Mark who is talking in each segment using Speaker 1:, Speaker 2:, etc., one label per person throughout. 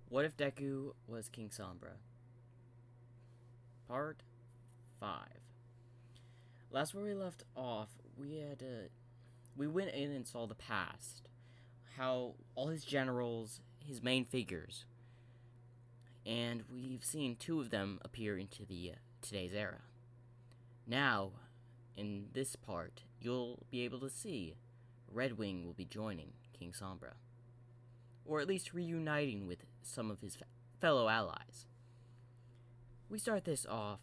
Speaker 1: What if Deku was King Sombra? Part 5. Last where we left off, we went in and saw the past. How all his generals, his main figures, and we've seen two of them appear into the today's era. Now, in this part, you'll be able to see Red Wing will be joining King Sombra, or at least reuniting with some of his fellow allies. We start this off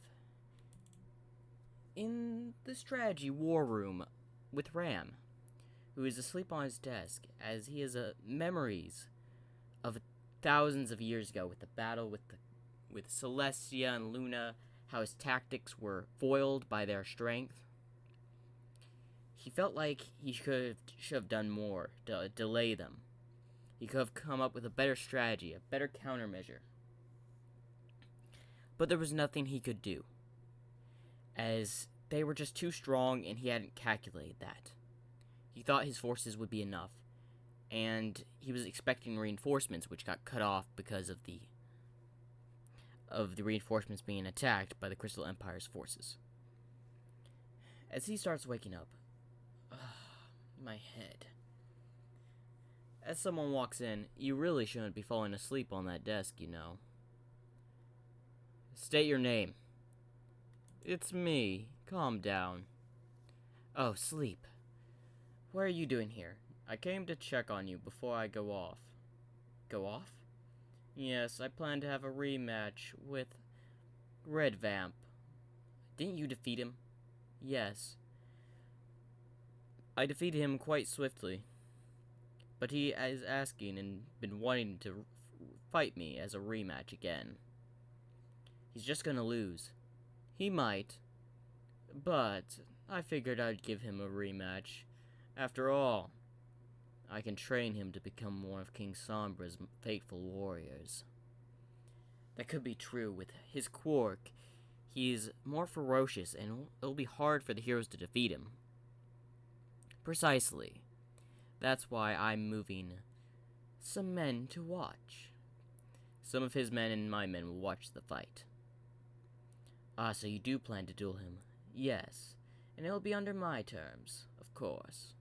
Speaker 1: in the strategy war room with Ram, who is asleep on his desk as he has memories of thousands of years ago with the battle with Celestia and Luna, how his tactics were foiled by their strength. He felt like he should have done more to delay them. He could have come up with a better strategy, a better countermeasure. But there was nothing he could do, as they were just too strong and he hadn't calculated that. He thought his forces would be enough, and he was expecting reinforcements, which got cut off because of the reinforcements being attacked by the Crystal Empire's forces. As he starts waking up, my head. As someone walks in, you really shouldn't be falling asleep on that desk, you know. State your name. It's me. Calm down. Oh, sleep. What are you doing here? I came to check on you before I go off. Go off? Yes, I plan to have a rematch with Red Vamp. Didn't you defeat him? Yes. I defeated him quite swiftly. But he is asking and been wanting to fight me as a rematch again. He's just gonna lose. He might. But I figured I'd give him a rematch. After all, I can train him to become one of King Sombra's faithful warriors. That could be true. With his quirk, he's more ferocious and it'll be hard for the heroes to defeat him. Precisely. That's why I'm moving some men to watch. Some of his men and my men will watch the fight. Ah, so you do plan to duel him? Yes, and it'll be under my terms, of course.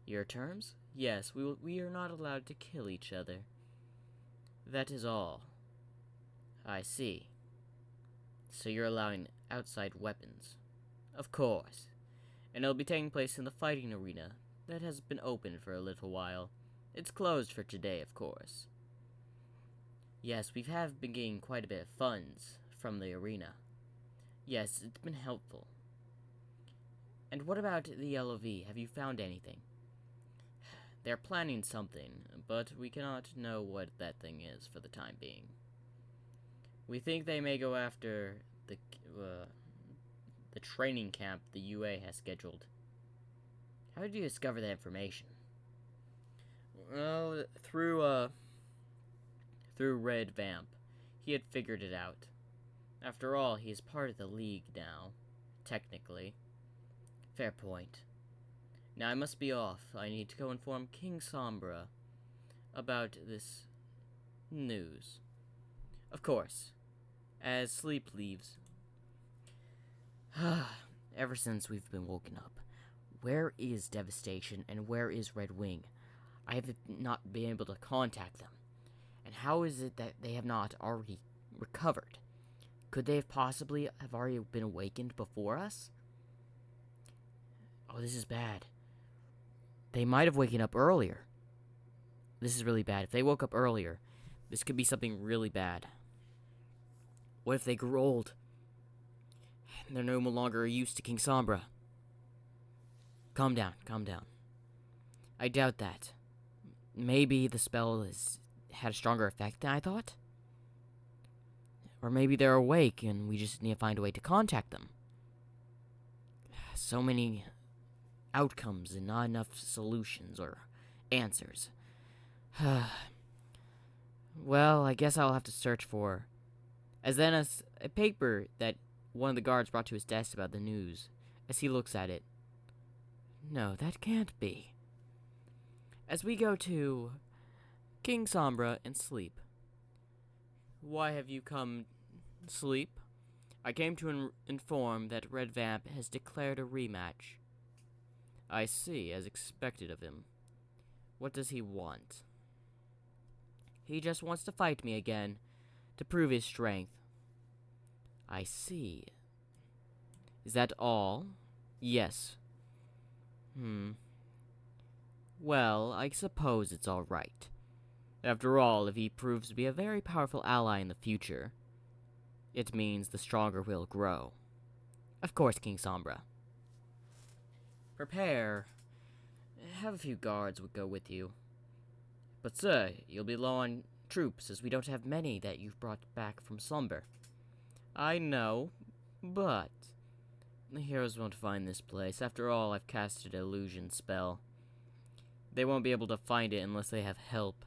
Speaker 1: Your terms? Yes, we are not allowed to kill each other. That is all. I see. So you're allowing outside weapons? Of course. And it'll be taking place in the fighting arena that has been open for a little while. It's closed for today, of course. Yes, we have been getting quite a bit of funds from the arena. Yes, it's been helpful. And what about the LOV? Have you found anything? They're planning something, but we cannot know what that thing is for the time being. We think they may go after the training camp the UA has scheduled. How did you discover that information? Well, through Red Vamp. He had figured it out. After all, he is part of the League now, technically. Fair point. Now I must be off. I need to go inform King Sombra about this news. Of course. As sleep leaves. Ever since we've been woken up, where is Devastation and where is Red Wing? I have not been able to contact them. And how is it that they have not already recovered? Could they have possibly have already been awakened before us? Oh, this is bad. They might have waken up earlier. This is really bad. If they woke up earlier, this could be something really bad. What if they grew old? And they're no longer used to King Sombra. Calm down, calm down. I doubt that. Maybe the spell has had a stronger effect than I thought? Or maybe they're awake and we just need to find a way to contact them. So many outcomes and not enough solutions or answers. Well, I guess I'll have to search for... As then a paper that one of the guards brought to his desk about the news. As he looks at it. No, that can't be. As we go to King Sombra and sleep. Why have you come? Sleep? I came to inform that Red Vamp has declared a rematch. I see, as expected of him. What does he want? He just wants to fight me again, to prove his strength. I see. Is that all? Yes. Well, I suppose it's all right. After all, if he proves to be a very powerful ally in the future, it means the stronger will grow. Of course, King Sombra. Prepare. Have a few guards would go with you. But sir, you'll be low on troops, as we don't have many that you've brought back from slumber. I know, but the heroes won't find this place. After all, I've casted an illusion spell. They won't be able to find it unless they have help.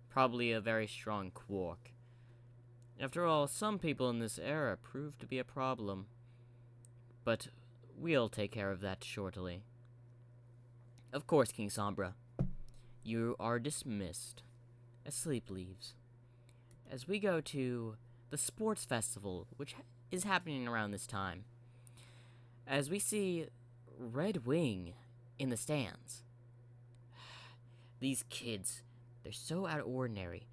Speaker 1: Probably a very strong quark. After all, some people in this era prove to be a problem. But we'll take care of that shortly. Of course, King Sombra. You are dismissed. As sleep leaves. As we go to the sports festival, which is happening around this time. As we see Red Wing in the stands. These kids, they're so out of ordinary.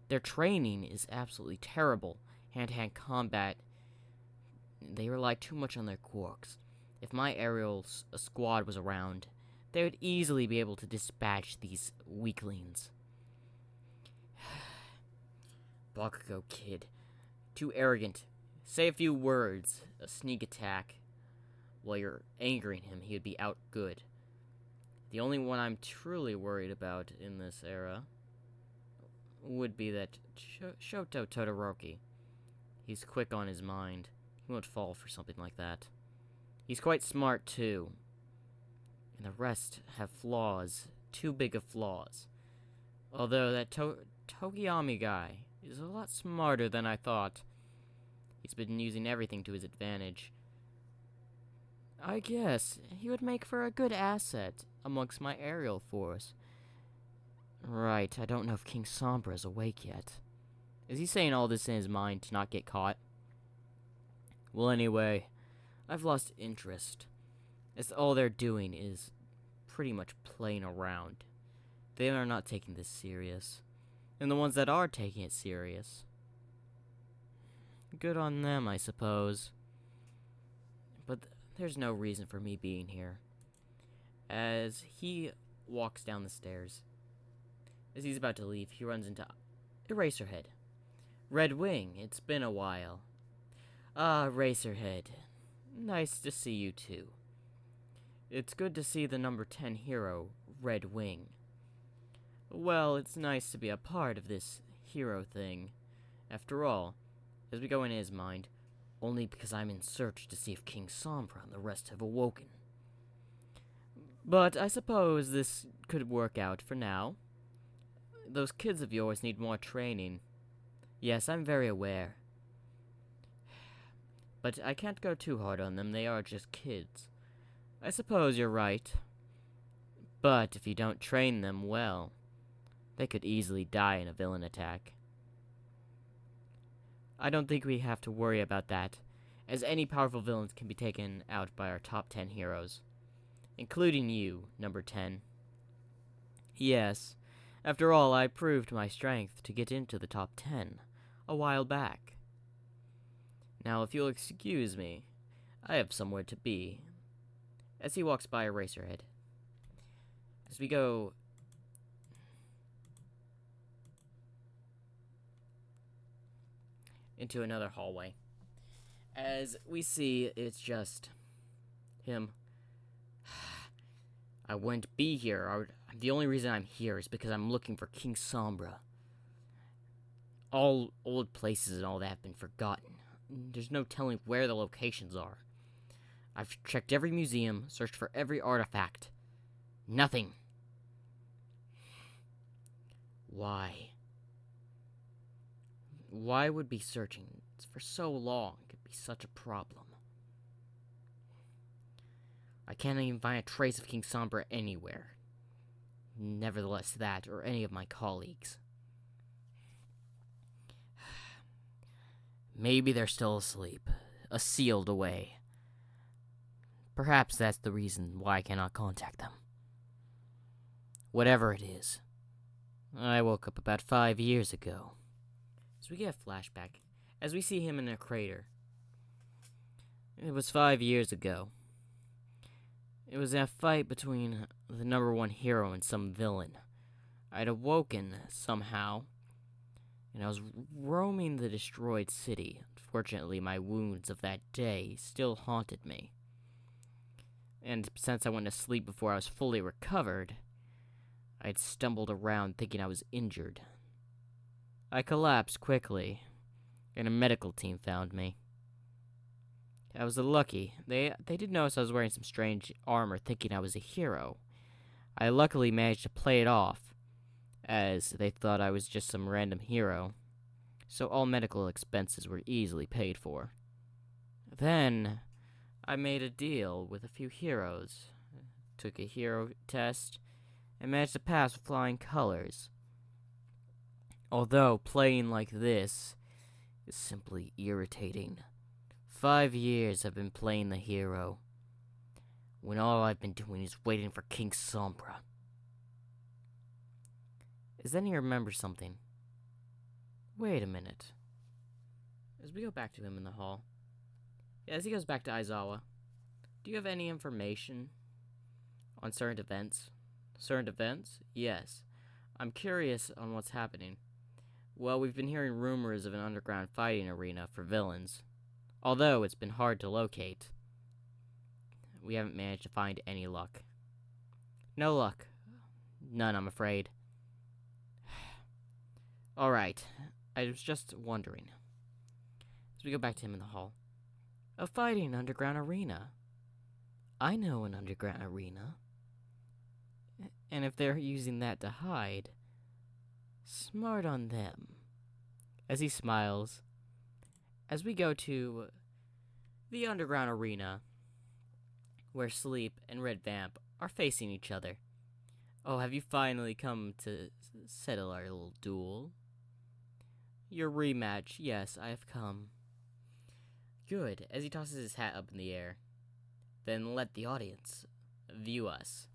Speaker 1: Their training is absolutely terrible. Hand-to-hand combat, they rely too much on their quarks. If my aerial squad was around, they would easily be able to dispatch these weaklings. Bakugo kid. Too arrogant. Say a few words. A sneak attack. While you're angering him, he would be out good. The only one I'm truly worried about in this era would be that Shoto Todoroki. He's quick on his mind. He won't fall for something like that. He's quite smart, too. And the rest have flaws. Too big of flaws. Although that Togiyami guy is a lot smarter than I thought. He's been using everything to his advantage. I guess he would make for a good asset amongst my aerial force. Right, I don't know if King Sombra is awake yet. Is he saying all this in his mind to not get caught? Well, anyway, I've lost interest, as all they're doing is pretty much playing around. They are not taking this serious. And the ones that are taking it serious, good on them, I suppose. But there's no reason for me being here. As he walks down the stairs, as he's about to leave, he runs into Eraserhead. Red Wing, it's been a while. Ah, Eraserhead. Nice to see you too. It's good to see the number 10 hero, Red Wing. Well, it's nice to be a part of this hero thing. After all, as we go in his mind, only because I'm in search to see if King Sombra and the rest have awoken. But I suppose this could work out for now. Those kids of yours need more training. Yes, I'm very aware. But I can't go too hard on them, they are just kids. I suppose you're right. But if you don't train them well, they could easily die in a villain attack. I don't think we have to worry about that, as any powerful villains can be taken out by our top 10 heroes. Including you, number 10. Yes, after all, I proved my strength to get into the top 10 a while back. Now, if you'll excuse me, I have somewhere to be. As he walks by Eraserhead. As we go into another hallway. As we see, it's just him. I wouldn't be here. The only reason I'm here is because I'm looking for King Sombra. All old places and all that have been forgotten. There's no telling where the locations are. I've checked every museum, searched for every artifact. Nothing. Why? Why would be searching for so long could be such a problem? I can't even find a trace of King Sombra anywhere. Nevertheless, that, or any of my colleagues. Maybe they're still asleep, sealed away. Perhaps that's the reason why I cannot contact them. Whatever it is, I woke up about 5 years ago. So we get a flashback as we see him in a crater. It was 5 years ago. It was a fight between the number one hero and some villain. I'd awoken somehow, and I was roaming the destroyed city. Unfortunately, my wounds of that day still haunted me. And since I went to sleep before I was fully recovered, I'd stumbled around thinking I was injured. I collapsed quickly, and a medical team found me. I was lucky. They did notice I was wearing some strange armor, thinking I was a hero. I luckily managed to play it off, as they thought I was just some random hero, so all medical expenses were easily paid for. Then, I made a deal with a few heroes, took a hero test, and managed to pass with flying colors. Although playing like this is simply irritating. 5 years I've been playing the hero, when all I've been doing is waiting for King Sombra. Is then he remembers something. Wait a minute. As we go back to him in the hall, as he goes back to Aizawa, do you have any information on certain events? Certain events? Yes. I'm curious on what's happening. Well, we've been hearing rumors of an underground fighting arena for villains. Although it's been hard to locate, we haven't managed to find any luck. No luck. None, I'm afraid. Alright, I was just wondering. As we go back to him in the hall. A fighting underground arena. I know an underground arena. And if they're using that to hide, smart on them. As he smiles, as we go to the underground arena, where Sleep and Red Vamp are facing each other. Oh, have you finally come to settle our little duel? Your rematch, yes, I have come. Good, as he tosses his hat up in the air. Then let the audience view us.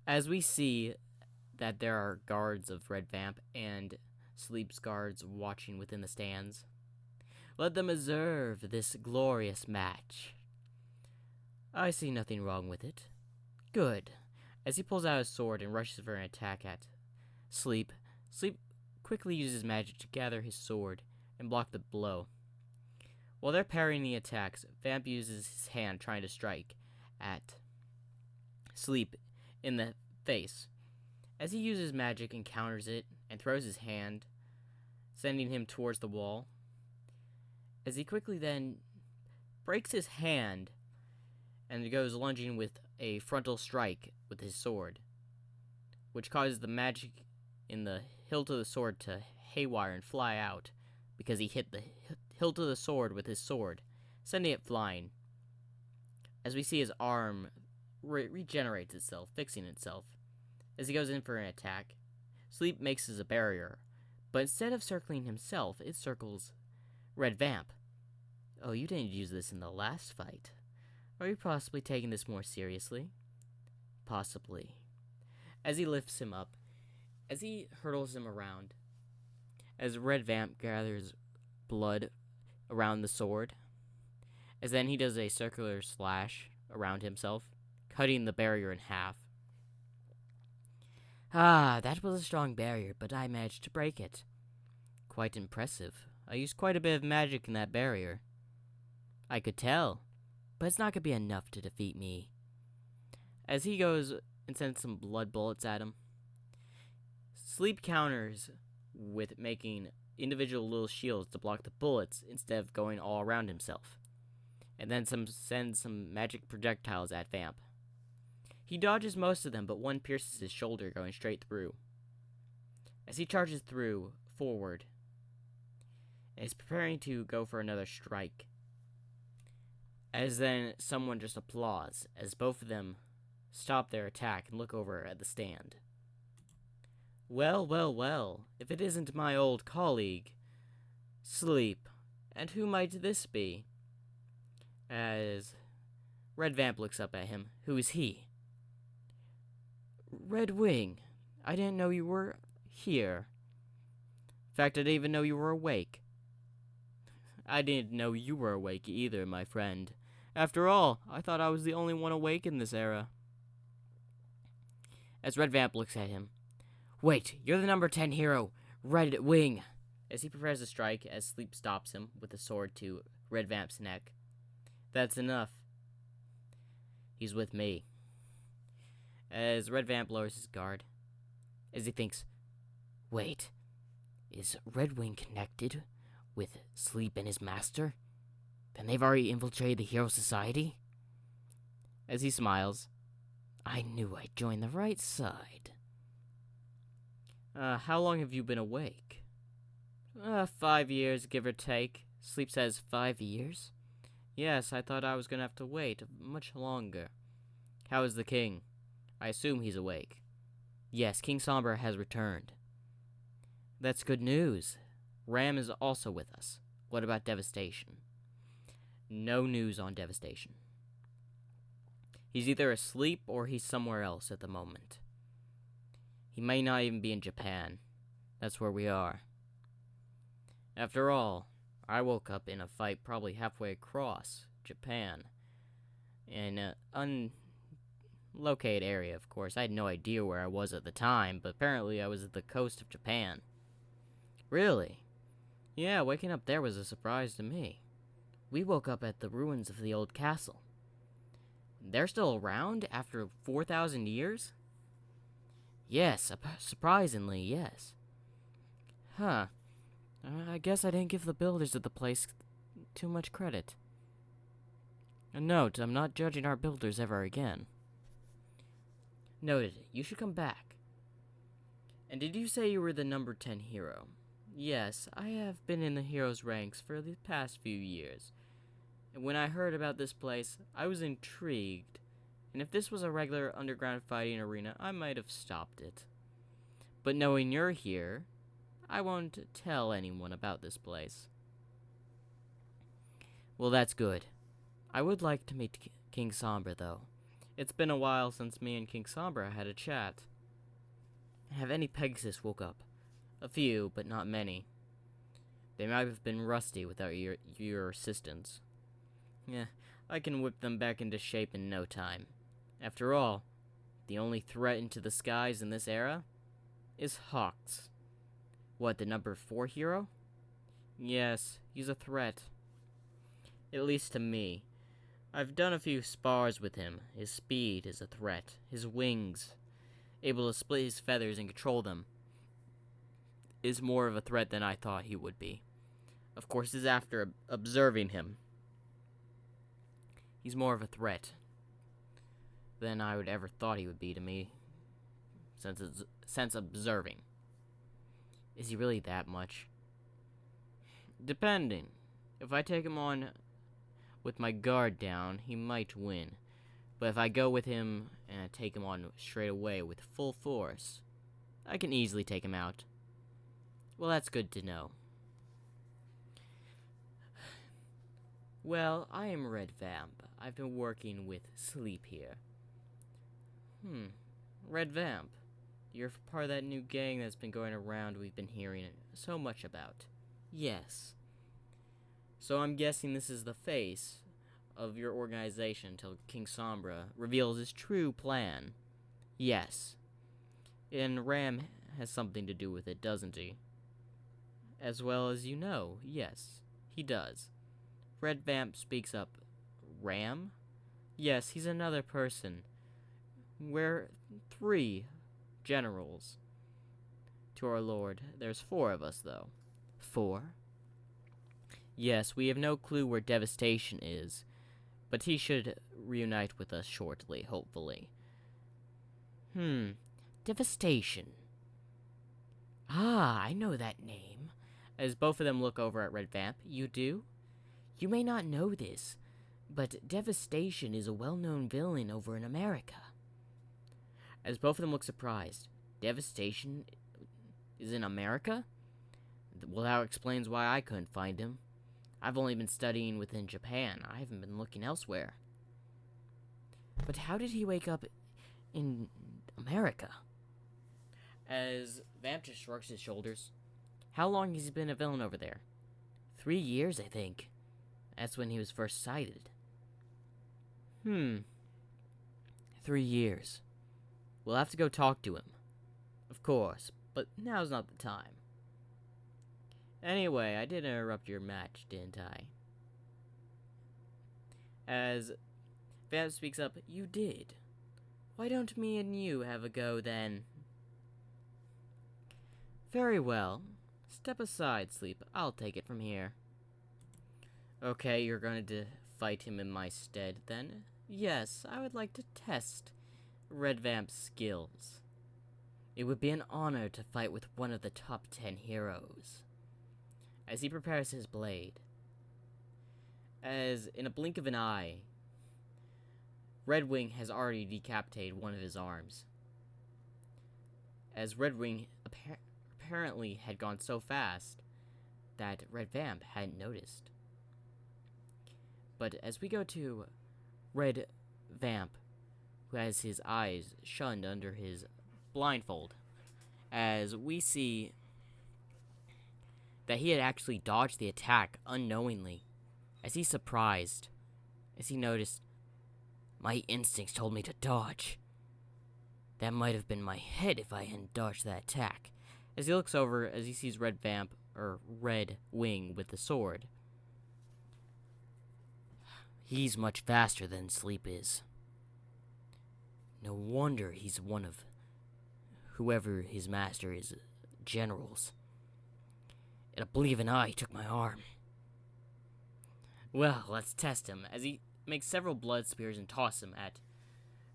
Speaker 1: As we see that there are guards of Red Vamp and Sleep's guards watching within the stands. Let them observe this glorious match. I see nothing wrong with it. Good. As he pulls out his sword and rushes for an attack at Sleep, Sleep quickly uses magic to gather his sword and block the blow. While they're parrying the attacks, Vamp uses his hand trying to strike at Sleep in the face. As he uses magic and counters it and throws his hand, sending him towards the wall. As he quickly then breaks his hand and goes lunging with a frontal strike with his sword, which causes the magic in the hilt of the sword to haywire and fly out because he hit the hilt of the sword with his sword, sending it flying. As we see his arm regenerates itself, fixing itself. As he goes in for an attack, Sleep makes as a barrier, but instead of circling himself, it circles Red Vamp. Oh, you didn't use this in the last fight. Are you possibly taking this more seriously? Possibly. As he lifts him up, as he hurtles him around, as Red Vamp gathers blood around the sword, as then he does a circular slash around himself, cutting the barrier in half. Ah, that was a strong barrier, but I managed to break it. Quite impressive. I used quite a bit of magic in that barrier. I could tell, but it's not gonna be enough to defeat me. As he goes and sends some blood bullets at him, Sleep counters with making individual little shields to block the bullets instead of going all around himself, and then sends some magic projectiles at Vamp. He dodges most of them, but one pierces his shoulder, going straight through. As he charges forward, and is preparing to go for another strike, as then someone just applauds as both of them stop their attack and look over at the stand. Well, well, well, if it isn't my old colleague, Sleep. And who might this be? As Red Vamp looks up at him, who is he? Red Wing, I didn't know you were here. In fact, I didn't even know you were awake. I didn't know you were awake either, my friend. After all, I thought I was the only one awake in this era. As Red Vamp looks at him, wait, you're the number 10 hero, Red Wing. As he prepares to strike, as Sleep stops him with a sword to Red Vamp's neck. That's enough. He's with me. As Red Vamp lowers his guard, as he thinks, wait, is Red Wing connected with Sleep and his master? Then they've already infiltrated the Hero Society? As he smiles, I knew I'd joined the right side. How long have you been awake? 5 years, give or take. Sleep says 5 years? Yes, I thought I was gonna have to wait much longer. How is the king? I assume he's awake. Yes, King Sombra has returned. That's good news. Ram is also with us. What about Devastation? No news on Devastation. He's either asleep or he's somewhere else at the moment. He may not even be in Japan. That's where we are. After all, I woke up in a fight probably halfway across Japan. In an unlocated area, of course. I had no idea where I was at the time, but apparently I was at the coast of Japan. Really? Yeah, waking up there was a surprise to me. We woke up at the ruins of the old castle. They're still around after 4,000 years? Yes, surprisingly, yes. Huh. I guess I didn't give the builders of the place too much credit. A note, I'm not judging our builders ever again. Noted. You should come back. And did you say you were the number 10 hero? Yes, I have been in the heroes' ranks for the past few years. And when I heard about this place, I was intrigued. And if this was a regular underground fighting arena, I might have stopped it. But knowing you're here, I won't tell anyone about this place. Well, that's good. I would like to meet King Sombra, though. It's been a while since me and King Sombra had a chat. Have any Pegasus woke up? A few, but not many. They might have been rusty without your assistance. Yeah, I can whip them back into shape in no time. After all, the only threat into the skies in this era is Hawks. What, the number 4 hero? Yes, he's a threat. At least to me. I've done a few spars with him. His speed is a threat. His wings, able to split his feathers and control them, is more of a threat than I thought he would be. Of course, this is after observing him. He's more of a threat than I would ever thought he would be to me, since observing. Is he really that much? Depending. If I take him on with my guard down, he might win. But if I go with him and I take him on straight away with full force, I can easily take him out. Well, that's good to know. Well, I am Red Vamp. I've been working with Sleep here. Red Vamp. You're part of that new gang that's been going around we've been hearing so much about. Yes. So I'm guessing this is the face of your organization until King Sombra reveals his true plan. Yes. And Ram has something to do with it, doesn't he? As well as you know, yes, he does. Red Vamp speaks up. Ram? Yes, he's another person. We're 3 generals to our lord. There's 4 of us, though. 4? Yes, we have no clue where Devastation is, but he should reunite with us shortly, hopefully. Devastation. Ah, I know that name. As both of them look over at Red Vamp, you do? You may not know this, but Devastation is a well-known villain over in America. As both of them look surprised, Devastation is in America? Well, that explains why I couldn't find him. I've only been studying within Japan. I haven't been looking elsewhere. But how did he wake up in America? As Vamp just shrugs his shoulders. How long has he been a villain over there? 3 years, I think. That's when he was first sighted. 3 years. We'll have to go talk to him. Of course, but now's not the time. Anyway, I did interrupt your match, didn't I? As Vamp speaks up, you did. Why don't me and you have a go then? Very well. Step aside, Sleep. I'll take it from here. Okay, you're going to fight him in my stead, then? Yes, I would like to test Red Vamp's skills. It would be an honor to fight with one of the top 10 heroes. As he prepares his blade. As in a blink of an eye, Red Wing has already decapitated one of his arms. As Red Wing apparently had gone so fast that Red Vamp hadn't noticed. But as we go to Red Vamp, who has his eyes shunned under his blindfold, as we see that he had actually dodged the attack unknowingly, as he's surprised, as he noticed, my instincts told me to dodge. That might have been my head if I hadn't dodged that attack. As he looks over, as he sees Red Vamp, or Red Wing with the sword. He's much faster than Sleep is. No wonder he's one of whoever his master is, generals. In a blink of an eye, he took my arm. Well, let's test him, as he makes several blood spears and tosses them at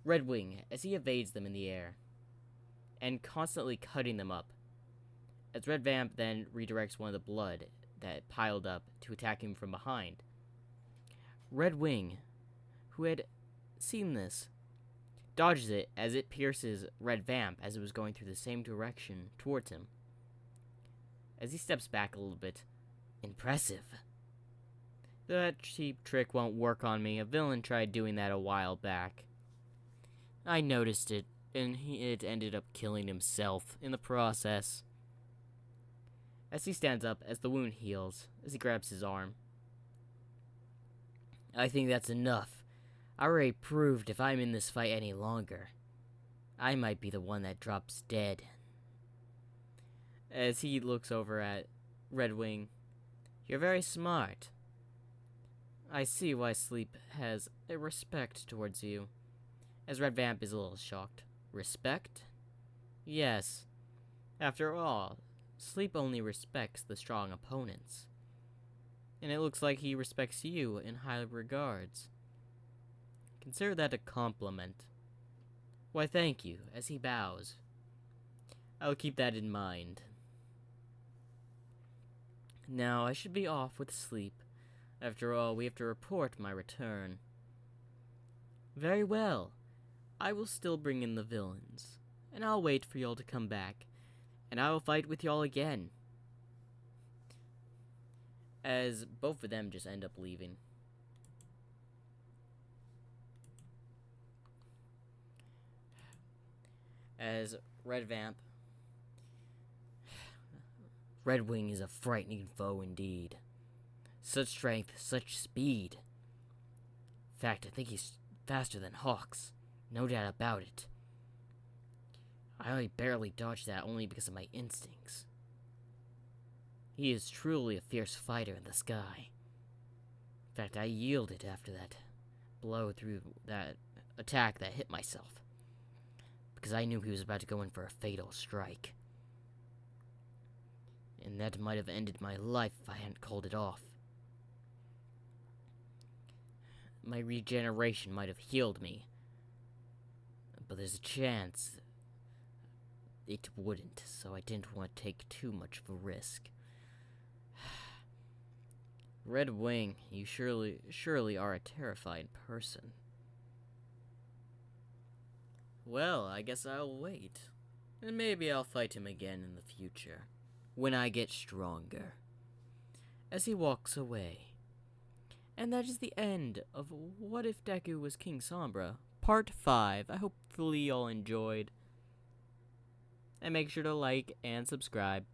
Speaker 1: Red Wing, as he evades them in the air, and constantly cutting them up. As Red Vamp then redirects one of the blood that piled up to attack him from behind. Red Wing, who had seen this, dodges it as it pierces Red Vamp as it was going through the same direction towards him. As he steps back a little bit, impressive. That cheap trick won't work on me. A villain tried doing that a while back. I noticed it, and it ended up killing himself in the process. As he stands up, as the wound heals, as he grabs his arm. I think that's enough. I already proved if I'm in this fight any longer, I might be the one that drops dead. As he looks over at Red Wing, you're very smart. I see why Sleep has a respect towards you. As Red Vamp is a little shocked. Respect? Yes. After all, Sleep only respects the strong opponents. And it looks like he respects you in high regards. Consider that a compliment. Why, thank you, as he bows. I'll keep that in mind. Now, I should be off with Sleep. After all, we have to report my return. Very well. I will still bring in the villains, and I'll wait for y'all to come back, and I will fight with y'all again. As both of them just end up leaving. As Red Vamp. Red Wing is a frightening foe indeed. Such strength, such speed. In fact, I think he's faster than Hawks. No doubt about it. I only barely dodged that only because of my instincts. He is truly a fierce fighter in the sky. In fact, I yielded after that blow through that attack that hit myself. Because I knew he was about to go in for a fatal strike. And that might have ended my life if I hadn't called it off. My regeneration might have healed me. But there's a chance it wouldn't, so I didn't want to take too much of a risk. Red Wing, you surely are a terrified person. Well, I guess I'll wait. And maybe I'll fight him again in the future. when I get stronger. As he walks away. And that is the end of What If Deku Was King Sombra, Part 5. I hopefully y'all enjoyed. And make sure to like and subscribe.